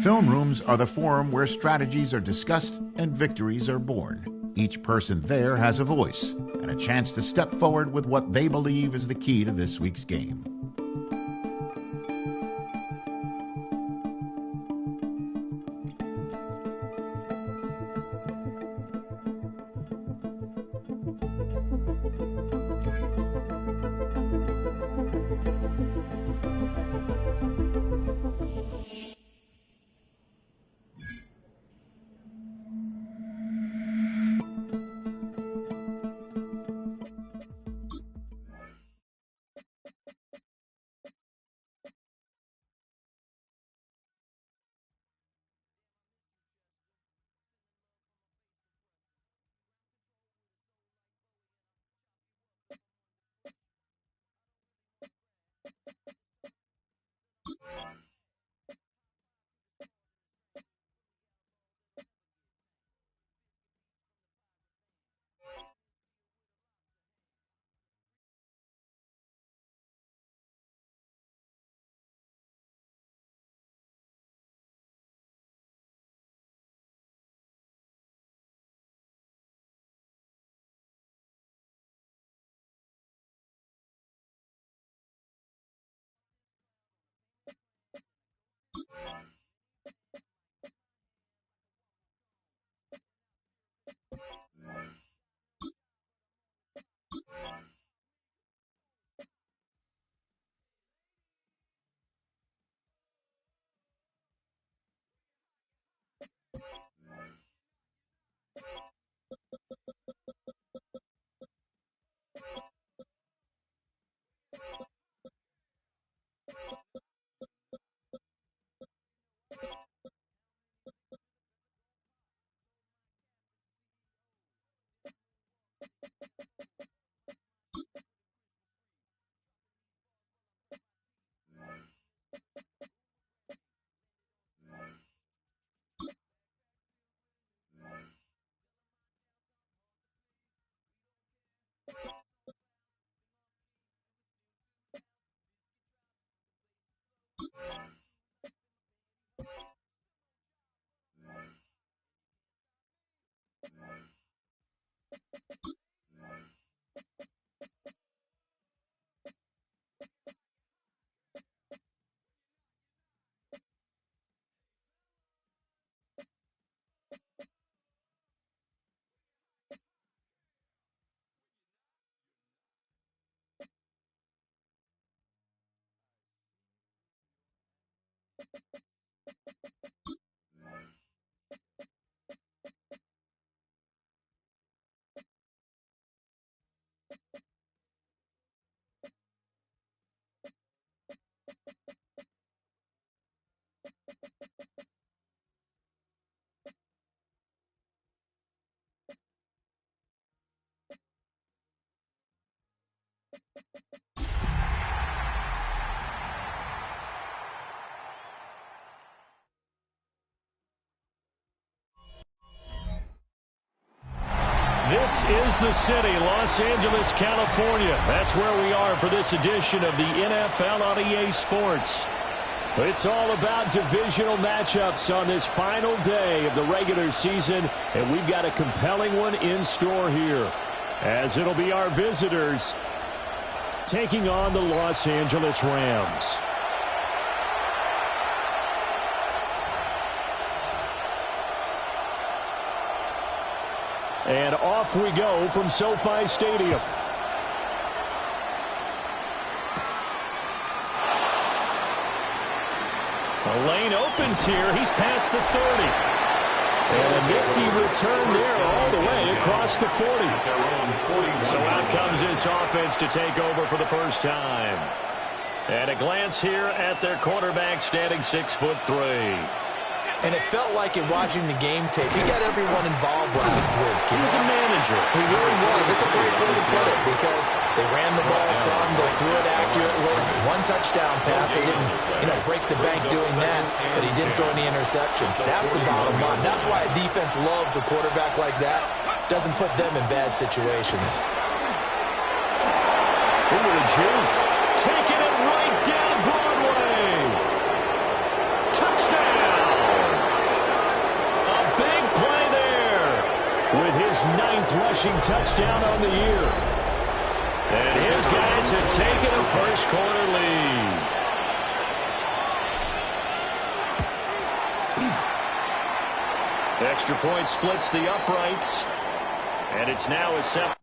Film rooms are the forum where strategies are discussed and victories are born. Each person there has a voice and a chance to step forward with what they believe is the key to this week's game. This is the city, Los Angeles, California. That's where we are for this edition of the NFL on EA Sports. It's all about divisional matchups on this final day of the regular season, and we've got a compelling one in store here, as it'll be our visitors taking on the Los Angeles Rams. And off we go from SoFi Stadium. The lane opens here. He's past the 30. And a nifty return there all the way across the 40. So out comes this offense to take over for the first time. And a glance here at their quarterback standing 6'3". And it felt like in watching the game tape, he got everyone involved last week. He was a manager. He really was. It's a great way to put it because they ran the ball some, they threw it accurately. One touchdown pass. He didn't, break the bank doing that, but he didn't throw any interceptions. That's the bottom line. That's why a defense loves a quarterback like that. Doesn't put them in bad situations. juke. Taking it right down Broadway. Touchdown. A big play there with his 9th rushing touchdown on the year. And his guys have taken a first-quarter lead. Extra point splits the uprights. And it's now a 7.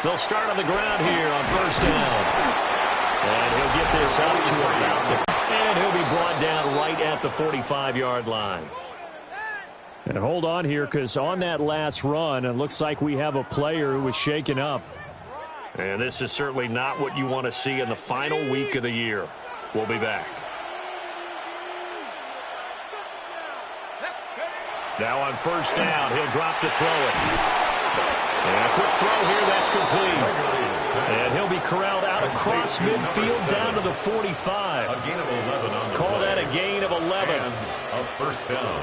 They'll start on the ground here on first down. And he'll get this up to about the... And he'll be brought down right at the 45-yard line. And hold on here, because on that last run, it looks like we have a player who was shaken up. And this is certainly not what you want to see in the final week of the year. We'll be back. Now on first down, he'll drop to throw it. And a quick throw here, that's complete. And he'll be corralled out across midfield down to the 45. Call that a gain of 11. A first down.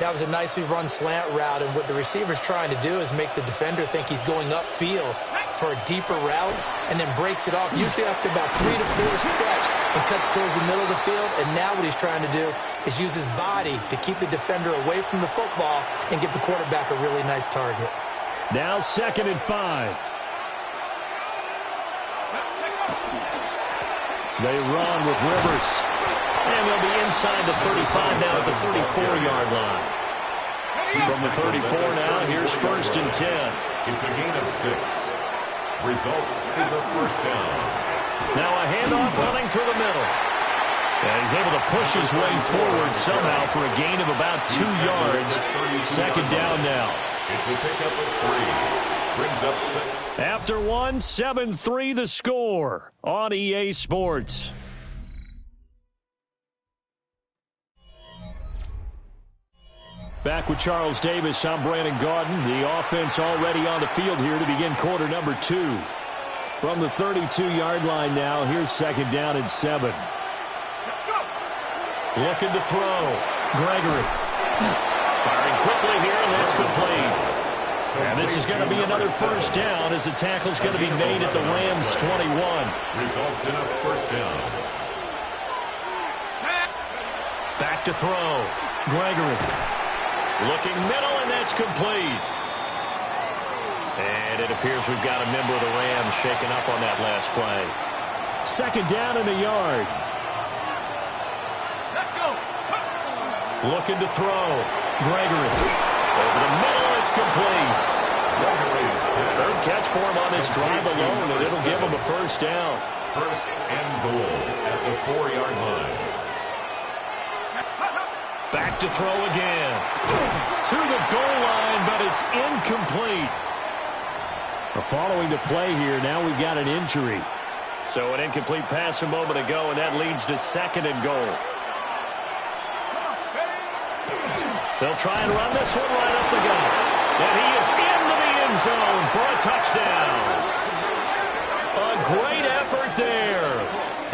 That was a nicely run slant route, and what the receiver's trying to do is make the defender think he's going upfield for a deeper route, and then breaks it off, usually after about 3 to 4 steps, and cuts towards the middle of the field. And now what he's trying to do is use his body to keep the defender away from the football and give the quarterback a really nice target. Now 2nd and 5. They run with Rivers. And they'll be inside the 35 now at the 34-yard line. From the 34 now, here's 1st and 10. It's a gain of 6. Result is a first down. Now a handoff running through the middle. And he's able to push his way forward somehow for a gain of about 2 yards. 2nd down now. It's a pickup of 3. Brings up 6. After 1, 7-3 the score on EA Sports. Back with Charles Davis, I'm Brandon Gaudin. The offense already on the field here to begin quarter number 2. From the 32-yard line now, here's 2nd down and 7. Looking to throw. Gregory. Firing quickly here, and that's complete. And this is going to be another first down as the tackle's going to be made at the Rams' 21. Results in a first down. Back to throw. Gregory. Looking middle, and that's complete. And it appears we've got a member of the Rams shaken up on that last play. 2nd down and a yard. Let's go. Looking to throw. Gregory. Over the middle, it's complete. 3rd catch for him on this drive alone, and it'll give him a first down. 1st and goal at the 4-yard line. Back to throw again. To the goal line, but it's incomplete. Following the play here, now we've got an injury. So an incomplete pass a moment ago, and that leads to 2nd and goal. They'll try and run this one right up the gut. And he is into the end zone for a touchdown. A great effort there.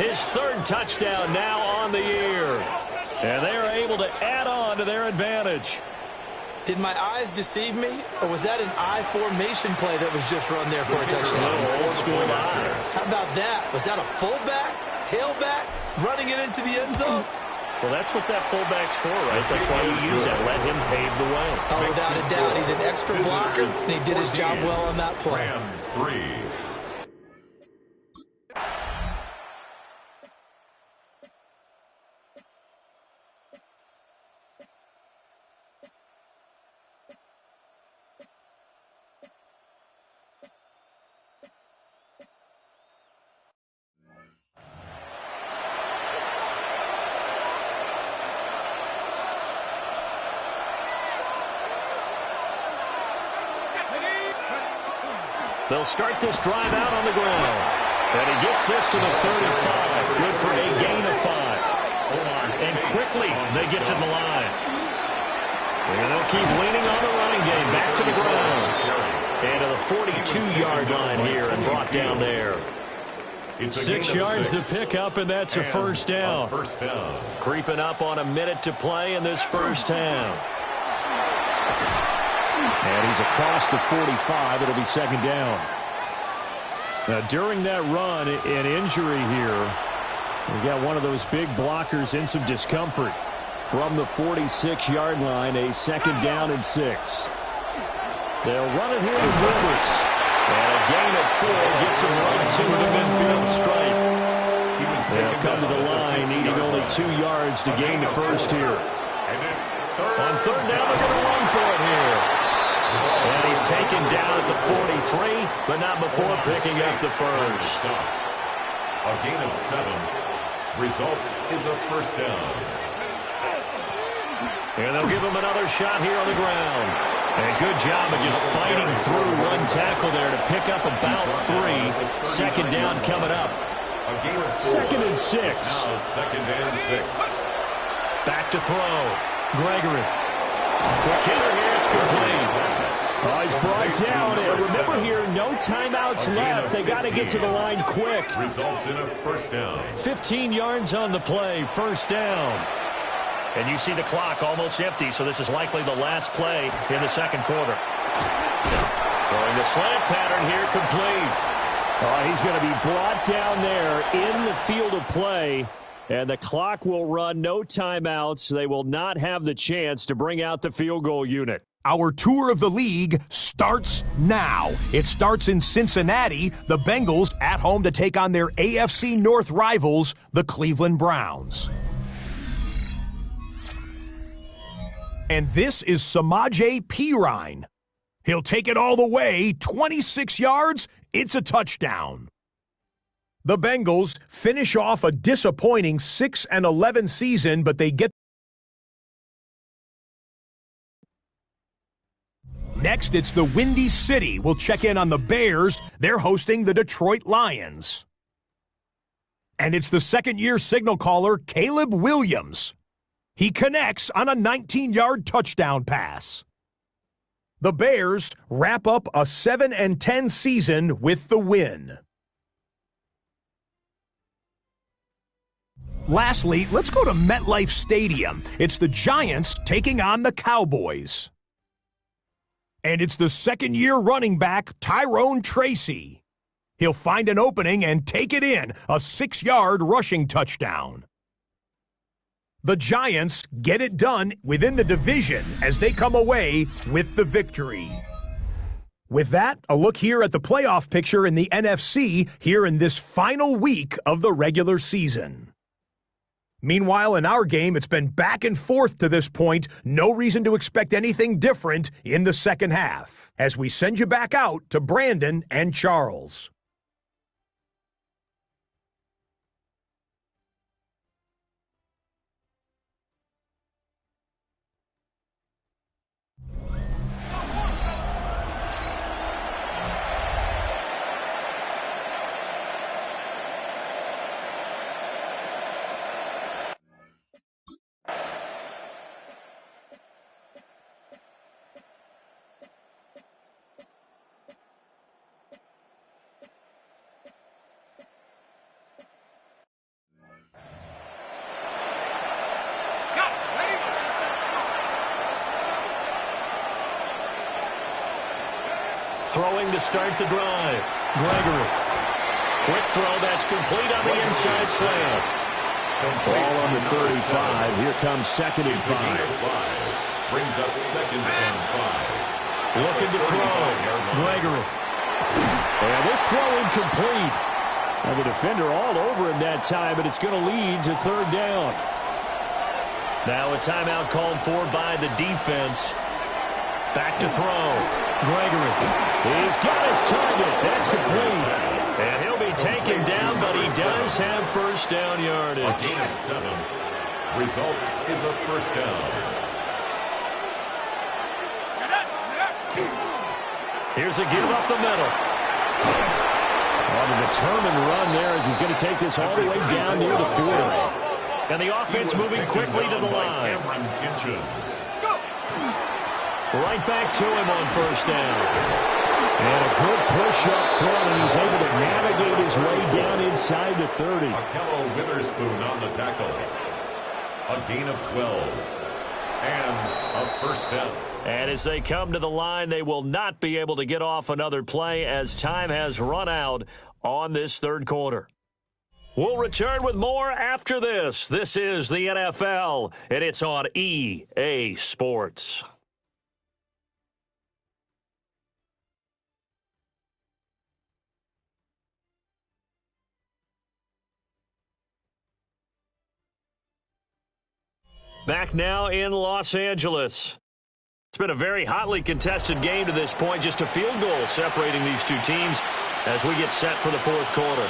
His 3rd touchdown now on the year. And they are able to add on to their advantage. Did my eyes deceive me, or was that an I formation play that was just run there for a touchdown? Old school eye. How about that? Was that a fullback, tailback, running it into the end zone? Well, that's what that fullback's for, right? That's why you use that. Let him pave the way. Oh, without a doubt. He's an extra blocker, and he did his job well on that play. Rams 3. They'll start this drive out on the ground. And he gets this to the 35. Good for a gain of 5. And quickly they get to the line. And they'll keep leaning on the running game. Back to the ground. And to the 42-yard line here and brought down there. 6 yards to pick up, and that's a first down. Creeping up on a minute to play in this first half. And he's across the 45. It'll be second down. Now, during that run, an injury here. We got one of those big blockers in some discomfort. From the 46-yard line, a second down and 6. They'll run it here with Rivers. And a gain of 4 gets him run to the midfield stripe. They'll come to the line, needing only 2 yards to gain the first here. On third down, they're going to run for it here. And he's taken down at the 43, but not before picking up the first. A gain of 7. Result is a first down. And they'll give him another shot here on the ground. And a good job of just fighting through one tackle there to pick up about 3. Second down coming up. Second and 6. Now second and 6. Back to throw. Gregory. Quick hitter here. It's complete. He's brought down. And remember here, no timeouts left. They got to get to the line quick. Results in a first down. 15 yards on the play. First down. And you see the clock almost empty, so this is likely the last play in the second quarter. Throwing the slant pattern here, complete. He's going to be brought down there in the field of play, and the clock will run. No timeouts. They will not have the chance to bring out the field goal unit. Our tour of the league starts now. It starts in Cincinnati. The Bengals at home to take on their AFC North rivals, the Cleveland Browns. And this is Samaje Perine. He'll take it all the way, 26 yards, it's a touchdown. The Bengals finish off a disappointing 6-11 season, but they get. Next, it's the Windy City. We'll check in on the Bears. They're hosting the Detroit Lions. And it's the second-year signal caller, Caleb Williams. He connects on a 19-yard touchdown pass. The Bears wrap up a 7-10 season with the win. Lastly, let's go to MetLife Stadium. It's the Giants taking on the Cowboys. And it's the second-year running back, Tyrone Tracy. He'll find an opening and take it in, a 6-yard rushing touchdown. The Giants get it done within the division as they come away with the victory. With that, a look here at the playoff picture in the NFC here in this final week of the regular season. Meanwhile, in our game, it's been back and forth to this point. No reason to expect anything different in the second half as we send you back out to Brandon and Charles. Throwing to start the drive. Gregory. Quick throw, that's complete on the inside slant. Ball on the 35. Here comes second and 5. Brings up second and 5. Looking to throw. Gregory. And this throw incomplete. And the defender all over him that time, but it's going to lead to third down. Now a timeout called for by the defense. Back to throw. Gregory. He's got his target. That's complete. And he'll be taken down, but he does have first down yardage. A gain of 7. Result is a first down. Here's a give up the middle. On a determined run there as he's going to take this all the way down near the 40. And the offense moving quickly to the line. Right back to him on first down. And a good push up front, and he's able to navigate his way down inside the 30. Akello Witherspoon on the tackle. A gain of 12. And a first down. And as they come to the line, they will not be able to get off another play as time has run out on this third quarter. We'll return with more after this. This is the NFL, and it's on EA Sports. Back now in Los Angeles. It's been a very hotly contested game to this point. Just a field goal separating these two teams as we get set for the fourth quarter.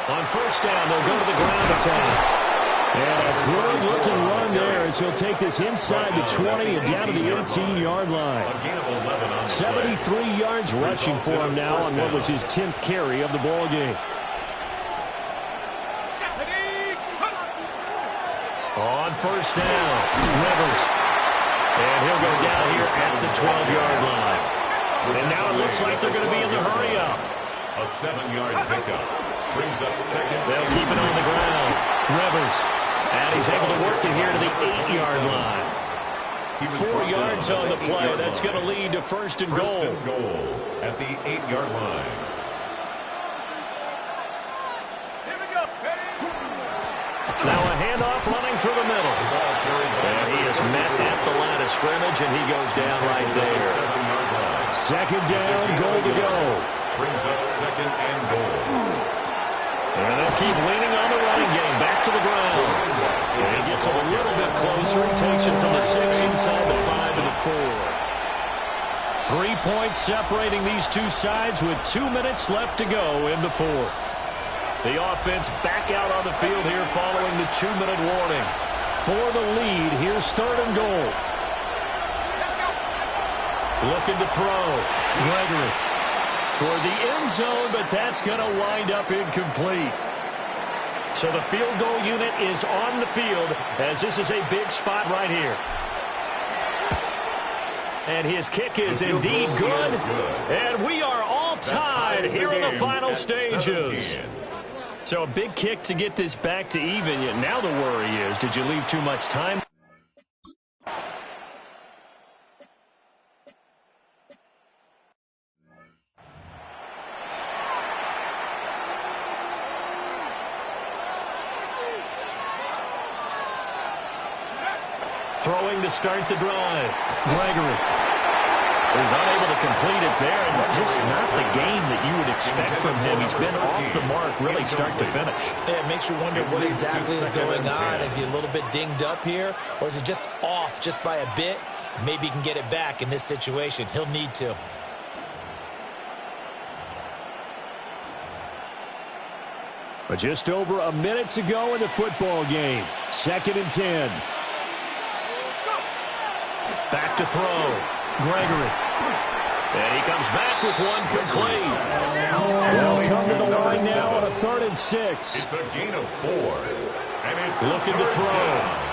On first down, they'll go to the ground attack. And a good-looking run there as he'll take this inside the 20 and down to the 18-yard line. 73 yards rushing for him now on what was his 10th carry of the ball game. On first down, Rivers. And he'll go down here at the 12-yard line. And now it looks like they're going to be in the hurry-up. A 7-yard pickup brings up second. They'll keep it on the ground. Rivers. And he's able to work it here to the 8-yard line. 4 yards on the play. That's going to lead to first and goal. First and goal at the 8-yard line. Now a handoff running through the middle. And he is met at the line of scrimmage, and he goes down right there. Second down, goal to go. Brings up second and goal. And they'll keep leaning on the running game. Back to the ground. And he gets a little bit closer. He takes it from the 6 inside the 5 to the 4. 3 points separating these two sides with 2 minutes left to go in the fourth. The offense back out on the field here following the 2-minute warning. For the lead, here's third and goal. Looking to throw. Gregory toward the end zone, but that's going to wind up incomplete. So the field goal unit is on the field as this is a big spot right here. And his kick is indeed good. And we are all tied here in the final stages. So a big kick to get this back to even. Yet now the worry is, did you leave too much time? Throwing to start the drive. Gregory is unable to complete it there, and just not the game that you would expect from him. He's been off the mark really start to finish. Yeah, it makes you wonder what exactly is going on. Is he a little bit dinged up here, or is it just off just by a bit? Maybe he can get it back in this situation. He'll need to. But just over a minute to go in the football game. 2nd and 10. Back to throw. Gregory. And he comes back with one complete. They'll come to the line now on a 3rd and 6. It's a gain of 4. And it's looking to throw.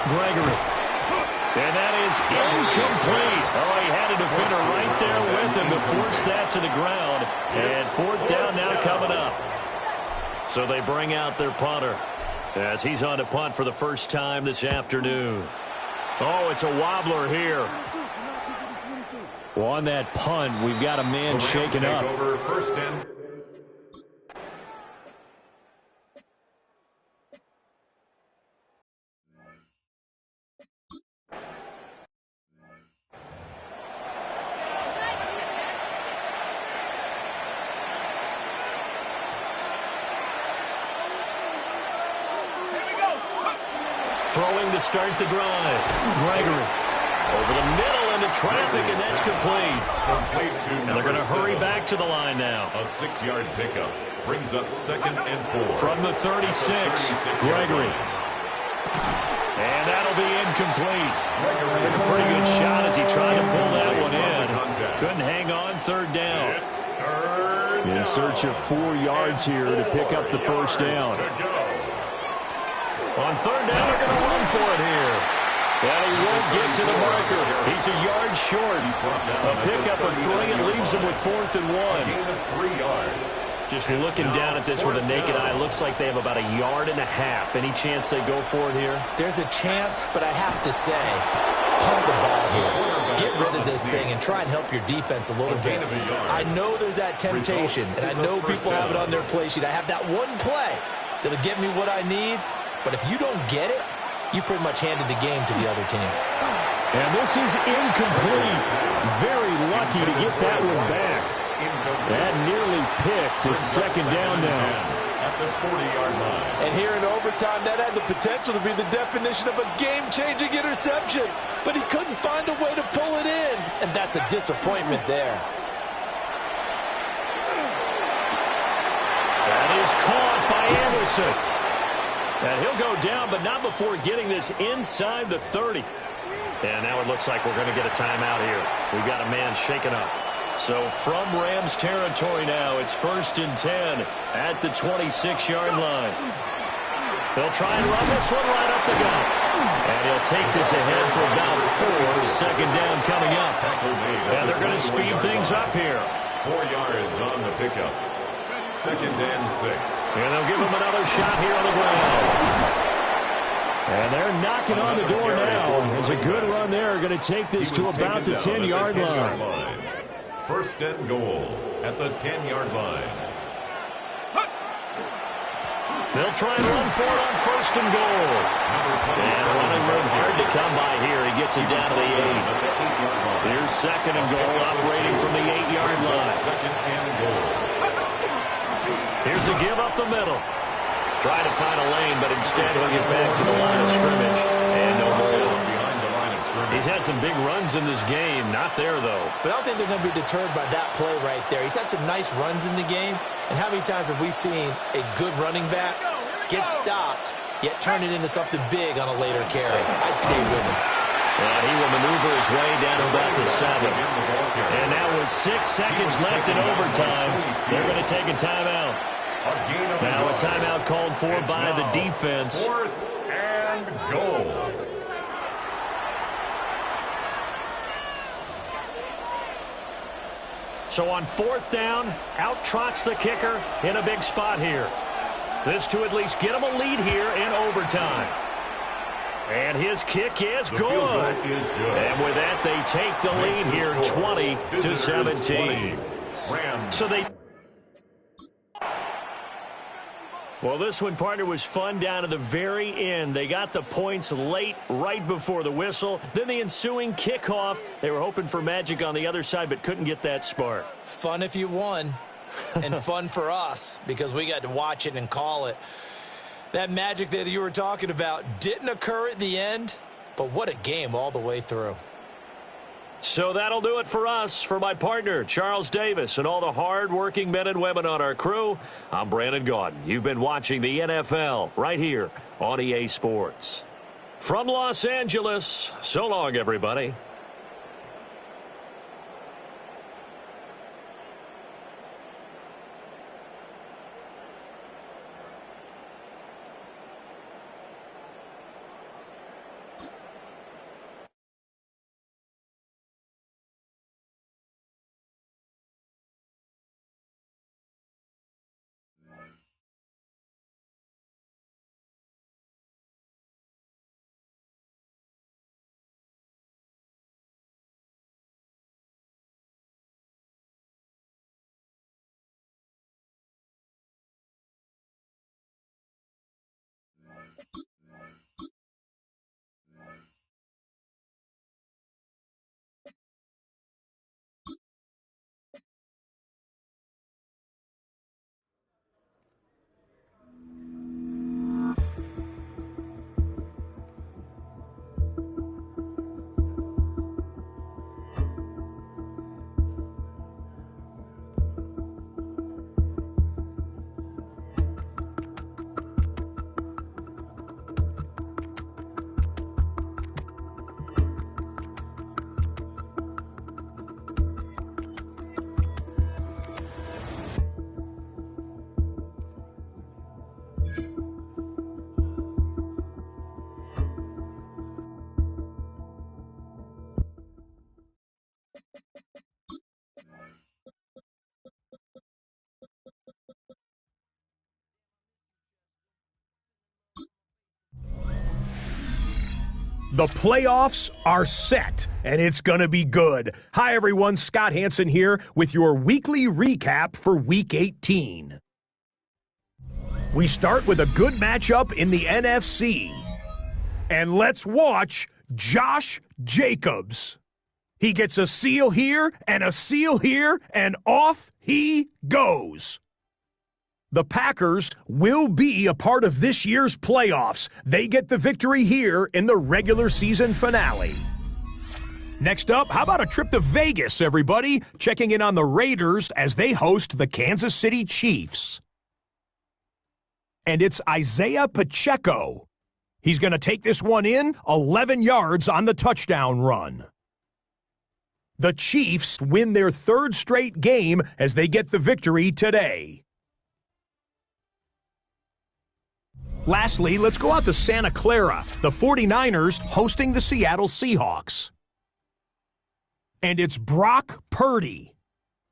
Gregory. And that is incomplete. Oh, he had a defender right there with him to force that to the ground. And 4th down now coming up. So they bring out their punter as he's on to punt for the first time this afternoon. Oh, it's a wobbler here. Well, on that punt, we've got a man shaken up. Over first and throwing to start the drive. Gregory over the middle into traffic, and that's complete. And they're going to hurry back to the line now. A 6-yard pickup brings up 2nd and 4. From the 36, Gregory. And that'll be incomplete. Took a pretty good shot as he tried to pull that one in. Couldn't hang on, third down. In search of 4 yards here to pick up the first down. On third down, they're going to run for it here. And he won't get to the marker. He's a yard short. A pickup of 3 and leaves him with 4th and 1. Just looking down at this with a naked eye, looks like they have about 1.5 yards. Any chance they go for it here? There's a chance, but I have to say, punt the ball here. Get rid of this thing and try and help your defense a little bit. I know there's that temptation, and I know people have it on their play sheet. I have that one play that'll get me what I need, but if you don't get it, you pretty much handed the game to the other team. And this is incomplete. Very lucky to get that one back. That nearly picked. It's second down now. At the 40-yard line. And here in overtime, that had the potential to be the definition of a game-changing interception. But he couldn't find a way to pull it in. And that's a disappointment there. That is caught by Anderson. And he'll go down, but not before getting this inside the 30. And now it looks like we're going to get a timeout here. We've got a man shaken up. So from Rams territory now, it's 1st and 10 at the 26-yard line. They'll try and run this one right up the gut. And he'll take this ahead for about 4. Second down coming up. And they're going to speed things up here. 4 yards on the pickup. 2nd and 6. And they'll give him another shot here on the ground. And they're knocking on the door now. There's a good run there. Going to take this to about the 10-yard line. 1st and goal at the 10-yard line. They'll try and run for it on 1st and goal. And running room hard to come by here. He gets it down to the 8. Here's 2nd and goal, operating from the 8-yard line. 2nd and goal. Here's a give up the middle. Trying to find a lane, but instead he'll get back to the line of scrimmage. And no more. He's had some big runs in this game. Not there, though. But I don't think they're going to be deterred by that play right there. He's had some nice runs in the game. And how many times have we seen a good running back get stopped, yet turn it into something big on a later carry? I'd stay with him. And he will maneuver his way down to about the 7. And now with 6 seconds left in overtime, they're going to take a timeout. Now a timeout called for by the defense. 4th and goal. So on 4th down, out trots the kicker in a big spot here. This to at least get him a lead here in overtime. And his kick is good. And with that, they take the lead here 20-17. So they... Well, this one, partner, was fun down to the very end. They got the points late, right before the whistle. Then the ensuing kickoff. They were hoping for magic on the other side, but couldn't get that spark. Fun if you won, and fun for us, because we got to watch it and call it. That magic that you were talking about didn't occur at the end, but what a game all the way through. So that'll do it for us. For my partner, Charles Davis, and all the hard-working men and women on our crew, I'm Brandon Gaudin. You've been watching the NFL right here on EA Sports. From Los Angeles, so long, everybody. The playoffs are set, and it's going to be good. Hi, everyone. Scott Hansen here with your weekly recap for Week 18. We start with a good matchup in the NFC. And let's watch Josh Jacobs. He gets a seal here and a seal here, and off he goes. The Packers will be a part of this year's playoffs. They get the victory here in the regular season finale. Next up, how about a trip to Vegas, everybody? Checking in on the Raiders as they host the Kansas City Chiefs. And it's Isaiah Pacheco. He's going to take this one in, 11 yards on the touchdown run. The Chiefs win their third straight game as they get the victory today. Lastly, let's go out to Santa Clara, the 49ers hosting the Seattle Seahawks. And it's Brock Purdy,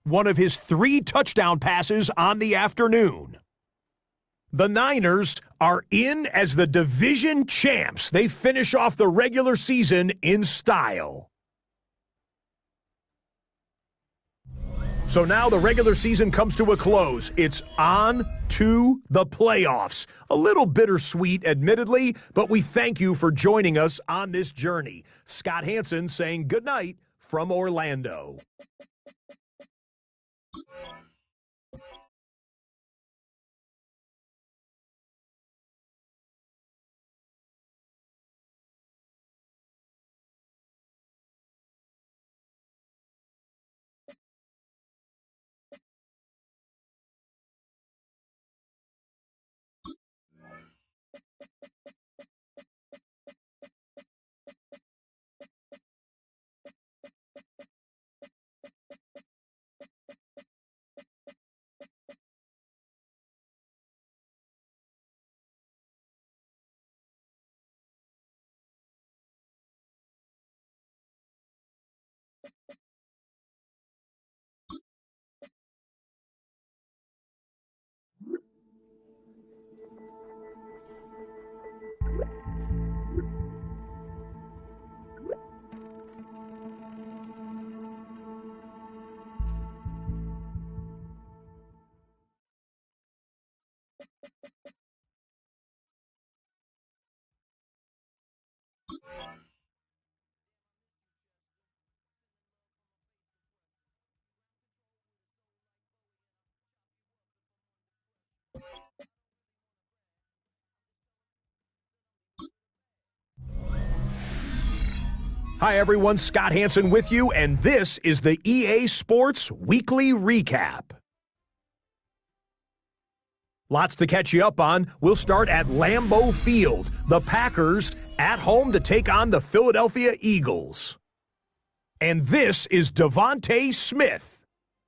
one of his 3 touchdown passes on the afternoon. The Niners are in as the division champs. They finish off the regular season in style. So now the regular season comes to a close. It's on to the playoffs. A little bittersweet, admittedly, but we thank you for joining us on this journey. Scott Hansen saying goodnight from Orlando. Hi, everyone. Scott Hansen with you, and this is the EA Sports Weekly Recap. Lots to catch you up on. We'll start at Lambeau Field. The Packers at home to take on the Philadelphia Eagles. And this is Devontae Smith.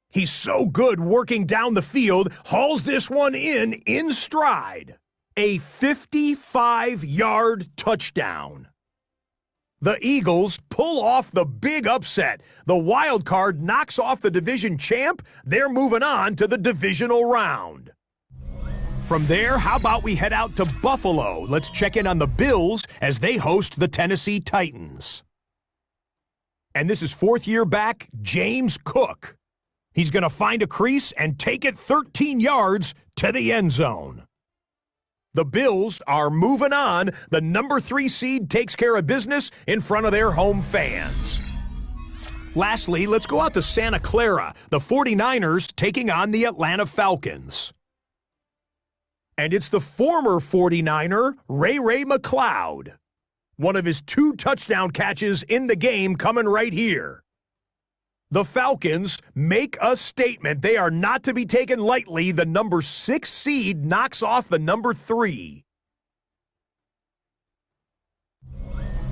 He's so good working down the field, hauls this one in stride. A 55-yard touchdown. The Eagles pull off the big upset. The wild card knocks off the division champ. They're moving on to the divisional round. From there, how about we head out to Buffalo? Let's check in on the Bills as they host the Tennessee Titans. And this is 4th-year back James Cook. He's going to find a crease and take it 13 yards to the end zone. The Bills are moving on. The number 3 seed takes care of business in front of their home fans. Lastly, let's go out to Santa Clara. The 49ers taking on the Atlanta Falcons. And it's the former 49er, Ray McCloud. One of his 2 touchdown catches in the game coming right here. The Falcons make a statement. They are not to be taken lightly. The number 6 seed knocks off the number 3.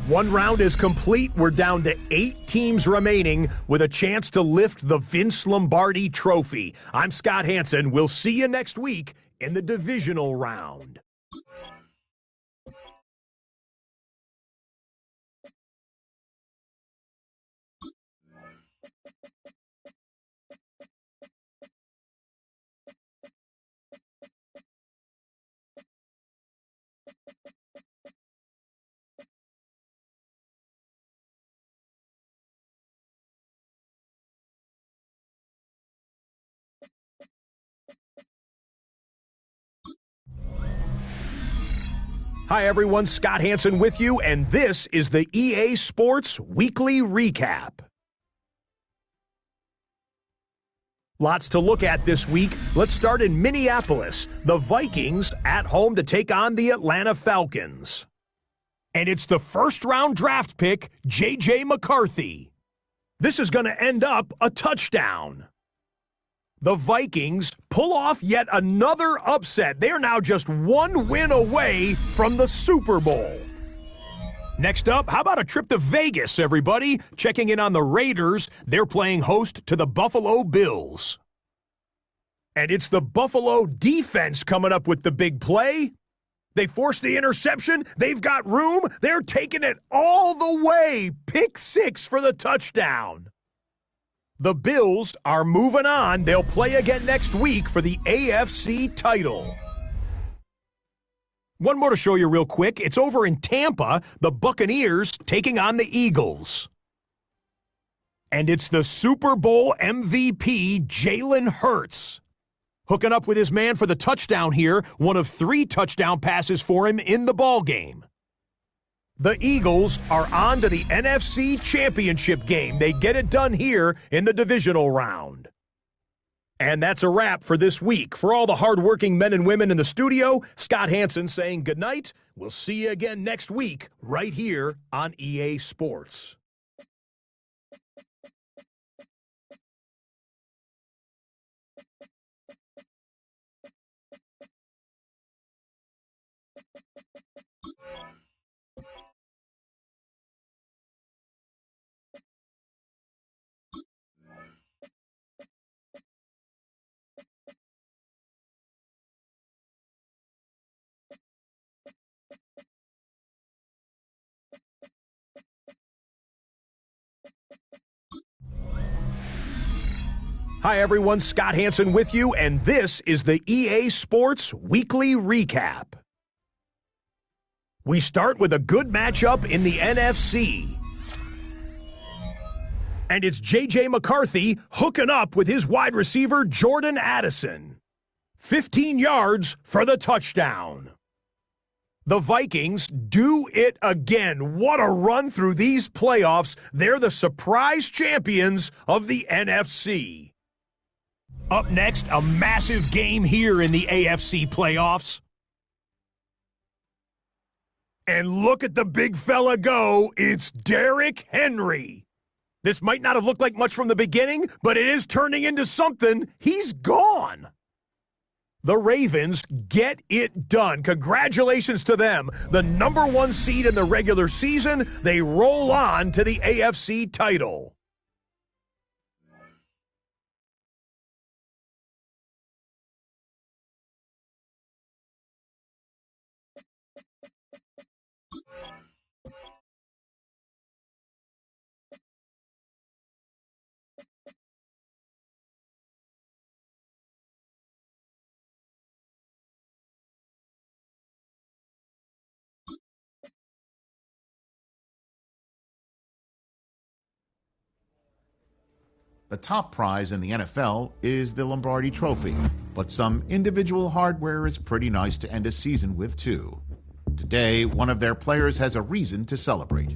One round is complete. We're down to 8 teams remaining with a chance to lift the Vince Lombardi Trophy. I'm Scott Hansen. We'll see you next week in the divisional round. Hi everyone, Scott Hansen with you, and this is the EA Sports Weekly Recap. Lots to look at this week. Let's start in Minneapolis. The Vikings at home to take on the Atlanta Falcons. And it's the first-round draft pick, J.J. McCarthy. This is going to end up a touchdown. The Vikings pull off yet another upset. They are now just one win away from the Super Bowl. Next up, how about a trip to Vegas, everybody? Checking in on the Raiders. They're playing host to the Buffalo Bills. And it's the Buffalo defense coming up with the big play. They forced the interception. They've got room. They're taking it all the way. Pick 6 for the touchdown. The Bills are moving on. They'll play again next week for the AFC title. One more to show you real quick. It's over in Tampa, the Buccaneers taking on the Eagles. And it's the Super Bowl MVP, Jalen Hurts, hooking up with his man for the touchdown here, one of 3 touchdown passes for him in the ballgame. The Eagles are on to the NFC Championship game. They get it done here in the divisional round. And that's a wrap for this week. For all the hardworking men and women in the studio, Scott Hansen saying goodnight. We'll see you again next week right here on EA Sports. Hi everyone, Scott Hansen with you, and this is the EA Sports Weekly Recap. We start with a good matchup in the NFC. And it's J.J. McCarthy hooking up with his wide receiver, Jordan Addison. 15 yards for the touchdown. The Vikings do it again. What a run through these playoffs. They're the surprise champions of the NFC. Up next, a massive game here in the AFC playoffs. And look at the big fella go. It's Derrick Henry. This might not have looked like much from the beginning, but it is turning into something. He's gone. The Ravens get it done. Congratulations to them. The number 1 seed in the regular season. They roll on to the AFC title. The top prize in the NFL is the Lombardi Trophy, but some individual hardware is pretty nice to end a season with, too. Today, one of their players has a reason to celebrate.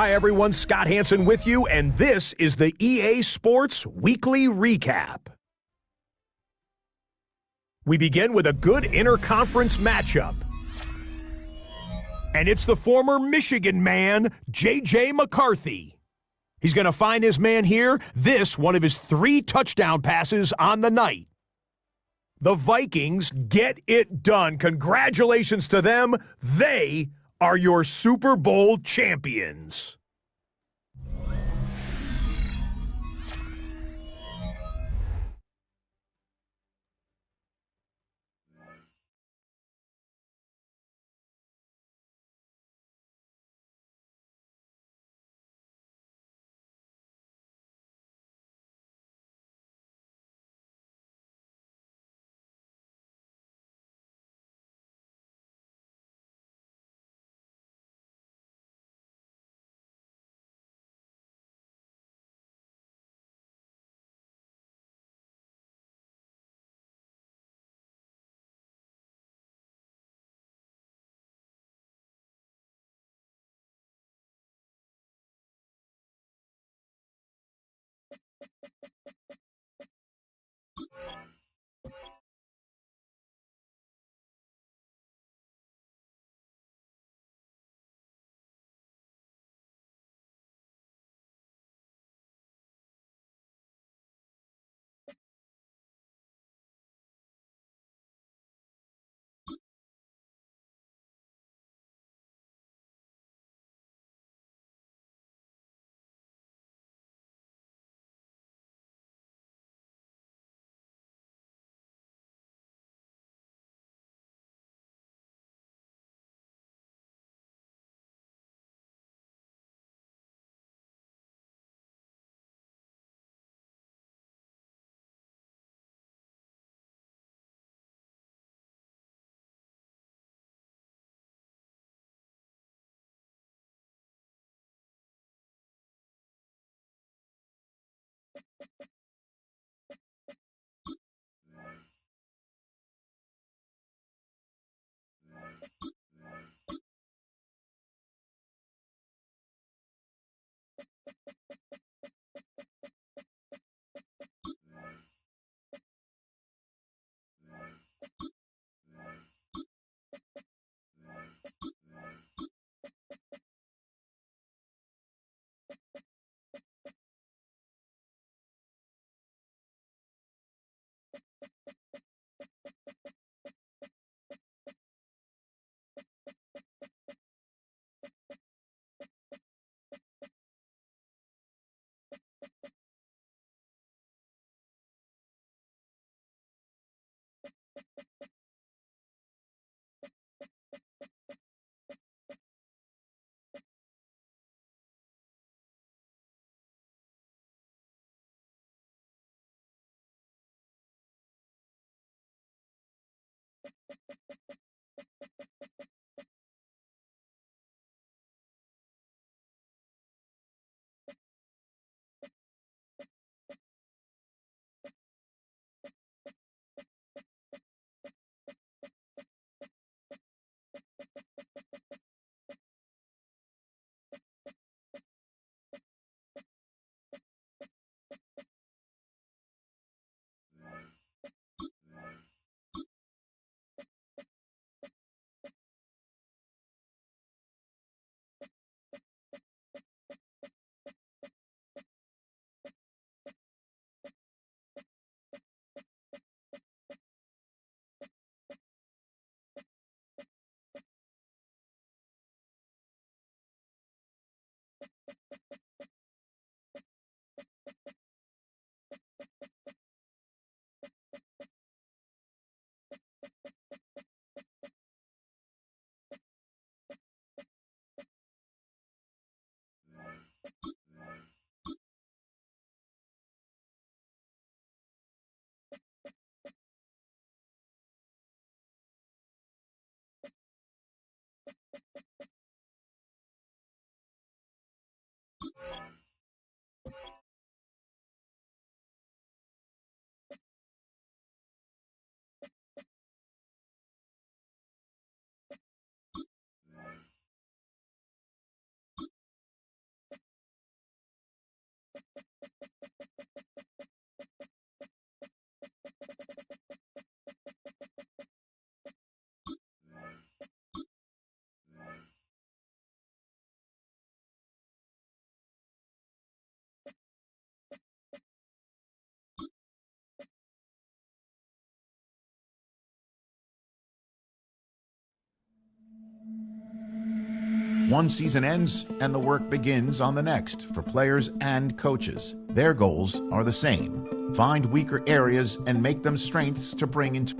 Hi, everyone. Scott Hansen with you, and this is the EA Sports Weekly Recap. We begin with a good interconference matchup. And it's the former Michigan man, J.J. McCarthy. He's going to find his man here. This, one of his 3 touchdown passes on the night. The Vikings get it done. Congratulations to them. They are your Super Bowl champions. One season ends and the work begins on the next for players and coaches. Their goals are the same. Find weaker areas and make them strengths to bring into